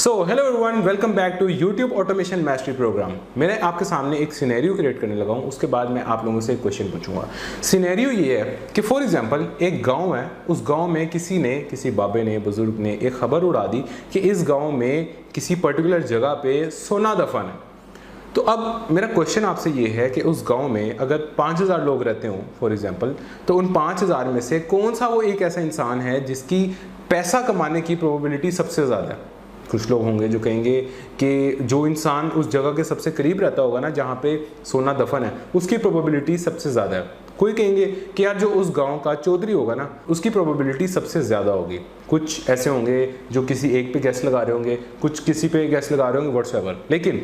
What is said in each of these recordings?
So hello everyone, welcome back to YouTube automation mastery programme. मैंने आपके सामने एक सिनेरियो क्रिएट करने लगा हूँ। उसके बाद मैं आप लोगों से एक क्वेश्चन पूछूंगा। सिनेरियो ये है कि फॉर एग्जांपल एक गांव है, उस गांव में किसी बाबे ने, बुजुर्ग ने एक खबर उड़ा दी कि इस गांव में किसी पर्टिकुलर जगह पे सोना दफन है। तो अब मेरा क्वेश्चन आपसे ये है कि उस गांव में अगर 5000 लोग रहते हों फॉर एग्जांपल, तो उन 5000 में से कौन सा वो एक ऐसा इंसान है जिसकी पैसा कमाने की प्रोबेबिलिटी सबसे ज़्यादा है। कुछ लोग होंगे जो कहेंगे कि जो इंसान उस जगह के सबसे करीब रहता होगा ना जहाँ पे सोना दफन है, उसकी प्रोबेबिलिटी सबसे ज़्यादा है। कोई कहेंगे कि यार जो उस गांव का चौधरी होगा ना, उसकी प्रोबेबिलिटी सबसे ज़्यादा होगी। कुछ ऐसे होंगे जो किसी एक पे गैस लगा रहे होंगे, कुछ किसी पे गैस लगा रहे होंगे, व्हाट्सएवर। लेकिन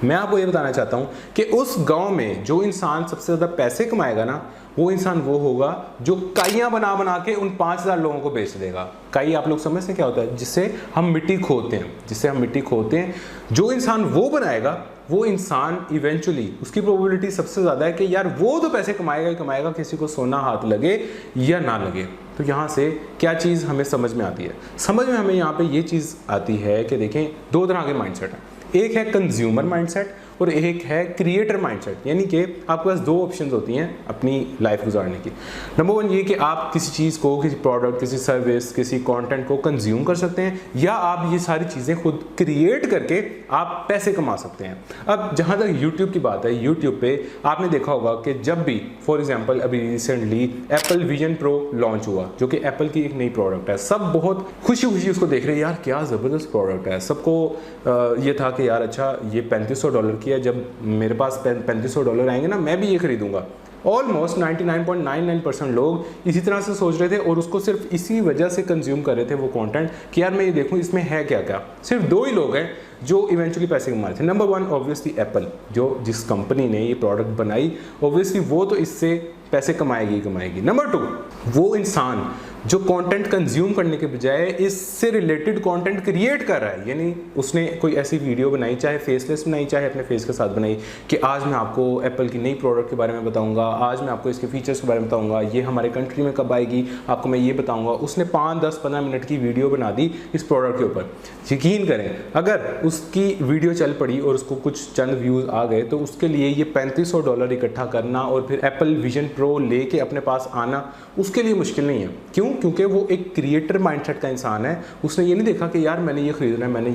मैं आपको ये बताना चाहता हूँ कि उस गांव में जो इंसान सबसे ज़्यादा पैसे कमाएगा ना, वो इंसान वो होगा जो काइयाँ बना बना के उन 5000 लोगों को बेच देगा। काई आप लोग समझते हैं क्या होता है? जिससे हम मिट्टी खोदते हैं, जो इंसान वो बनाएगा, वो इंसान इवेंचुअली उसकी प्रोबेबिलिटी सबसे ज़्यादा है कि यार वो तो पैसे कमाएगा ही कमाएगा, किसी को सोना हाथ लगे या ना लगे। तो यहाँ से क्या चीज़ हमें समझ में आती है? समझ में हमें यहाँ पे ये चीज़ आती है कि देखें, दो तरह के माइंडसेट हैं। एक है कंज्यूमर माइंडसेट और एक है क्रिएटर माइंडसेट। यानी कि आपके पास दो ऑप्शंस होती हैं अपनी लाइफ गुजारने की। नंबर वन ये कि आप किसी चीज़ को, किसी प्रोडक्ट, किसी सर्विस, किसी कंटेंट को कंज्यूम कर सकते हैं, या आप ये सारी चीज़ें खुद क्रिएट करके आप पैसे कमा सकते हैं। अब जहाँ तक यूट्यूब की बात है, यूट्यूब पे आपने देखा होगा कि जब भी फॉर एग्जाम्पल अभी recently Apple vision pro launch हुआ, जो कि एप्पल की एक नई प्रोडक्ट है, सब बहुत खुशी खुशी उसको देख रहे हैं, यार क्या ज़बरदस्त प्रोडक्ट है। सबको ये था कि यार अच्छा ये $3500 की है, जब मेरे पास $3500 आएंगे ना, मैं भी ये खरीदूंगा। ऑलमोस्ट 99.99% लोग इसी तरह से सोच रहे थे और उसको सिर्फ इसी वजह से कंज्यूम कर रहे थे वो कंटेंट कि यार मैं ये देखूं इसमें है क्या क्या। सिर्फ दो ही लोग हैं जो इवेंचुअली पैसे कमा रहे थे। नंबर वन ऑब्वियसली एप्पल, जो जिस कंपनी ने ये प्रोडक्ट बनाई, ऑब्वियसली वो तो इससे पैसे कमाएगी। नंबर टू, वो इंसान जो कंटेंट कंज्यूम करने के बजाय इससे रिलेटेड कंटेंट क्रिएट कर रहा है। यानी उसने कोई ऐसी वीडियो बनाई, चाहे फेसलेस बनाई, चाहे अपने फेस के साथ बनाई, कि आज मैं आपको एप्पल की नई प्रोडक्ट के बारे में बताऊंगा, आज मैं आपको इसके फीचर्स के बारे में बताऊंगा, ये हमारे कंट्री में कब आएगी आपको मैं ये बताऊंगा। उसने 5, 10, 15 मिनट की वीडियो बना दी इस प्रोडक्ट के ऊपर। यकीन करें, अगर उसकी वीडियो चल पड़ी और उसको कुछ चंद व्यूज़ आ गए, तो उसके लिए ये $3500 इकट्ठा करना और फिर एप्पल विजन प्रो लेके अपने पास आना उसके लिए मुश्किल नहीं है। क्यों? क्योंकि वो एक क्रिएटर माइंडसेट का इंसान है। उसने ये नहीं देखा कि यार मैंने ये खरीदना है, मैंने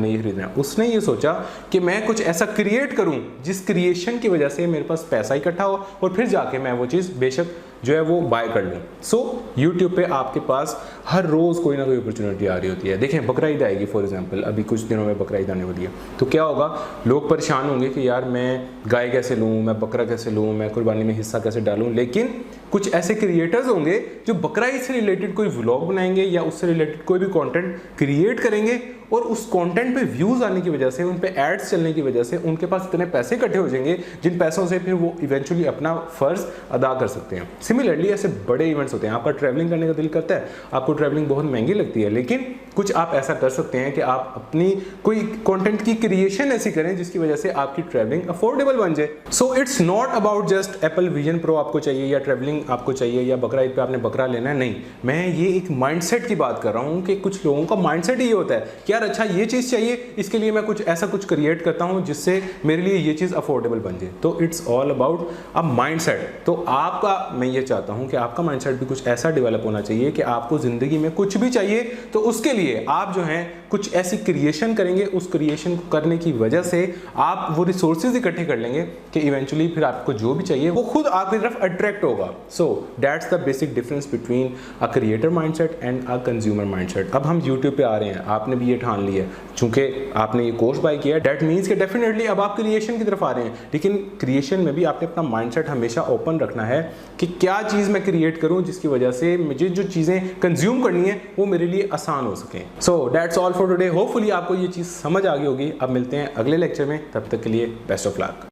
ये खरीदना है। उसने ये सोचा कि मैं कुछ ऐसा क्रिएट करूं जिस क्रिएशन की वजह से मेरे पास पैसा इकट्ठा हो और फिर जाके मैं वो चीज़ बेशक जो है वो बाय कर लूँ। सो यूट्यूब पे आपके पास हर रोज़ कोई ना कोई अपॉर्चुनिटी आ रही होती है। देखें, बकरा ईद आएगी फॉर एग्जांपल, अभी कुछ दिनों में बकरा ईद आने वाली है। तो क्या होगा, लोग परेशान होंगे कि यार मैं गाय कैसे लूँ, मैं बकरा कैसे लूँ, मैं कुर्बानी में हिस्सा कैसे डालूँ। लेकिन कुछ ऐसे क्रिएटर्स होंगे जो बकरा ईद से रिलेटेड कोई व्लॉग बनाएंगे या उससे रिलेटेड कोई भी कंटेंट क्रिएट करेंगे, और उस कंटेंट पे व्यूज़ आने की वजह से, उन पे एड्स चलने की वजह से उनके पास इतने पैसे इकट्ठे हो जाएंगे जिन पैसों से फिर वो इवेंचुअली अपना फ़र्ज़ अदा कर सकते हैं। सिमिलरली ऐसे बड़े इवेंट्स होते हैं। आपका ट्रैवलिंग करने का दिल करता है, आपको ट्रैवलिंग बहुत महंगी लगती है, लेकिन कुछ आप ऐसा कर सकते हैं कि आप अपनी कोई कंटेंट की क्रिएशन ऐसी करें जिसकी वजह से आपकी ट्रैवलिंग अफोर्डेबल बन जाए। So it's not about just Apple vision pro आपको चाहिए या ट्रैवलिंग आपको चाहिए या बकरा ईद पे आपने बकरा लेना है। नहीं, मैं ये एक माइंडसेट की बात कर रहा हूँ कि कुछ लोगों का माइंडसेट ही होता है कि यार अच्छा ये चीज़ चाहिए, इसके लिए मैं कुछ ऐसा कुछ क्रिएट करता हूँ जिससे मेरे लिए ये चीज़ अफोर्डेबल बन जाए। तो it's all about a mindset. तो आपका, मैं ये चाहता हूँ कि आपका माइंडसेट भी कुछ ऐसा डेवलप होना चाहिए कि आपको ज़िंदगी में कुछ भी चाहिए तो उसके लिए आप जो हैं कुछ ऐसी क्रिएशन करेंगे, उस क्रिएशन को करने की वजह से आप वो रिसोर्सेज इकट्ठे कर लेंगे कि इवेंचुअली फिर आपको जो भी चाहिए वो खुद आपकी तरफ अट्रैक्ट होगा। So that's the basic difference between a creator mindset and a consumer mindset. अब हम यूट्यूब पे आ रहे हैं, आपने भी ये ठान लिया, चूंकि आपने ये कोर्स बाय किया, दैट मीन्स कि डेफिनेटली अब आप क्रिएशन की तरफ आ रहे हैं। लेकिन क्रिएशन में भी आपने अपना माइंडसेट हमेशा ओपन रखना है कि क्या चीज़ मैं क्रिएट करूं जिसकी वजह से मुझे जो चीज़ें कंज्यूम करनी है वो मेरे लिए आसान हो सकें। So that's all for today. Hopefully आपको ये चीज़ समझ आ गई होगी। अब मिलते हैं अगले लेक्चर में, तब तक के लिए बेस्ट ऑफ लक।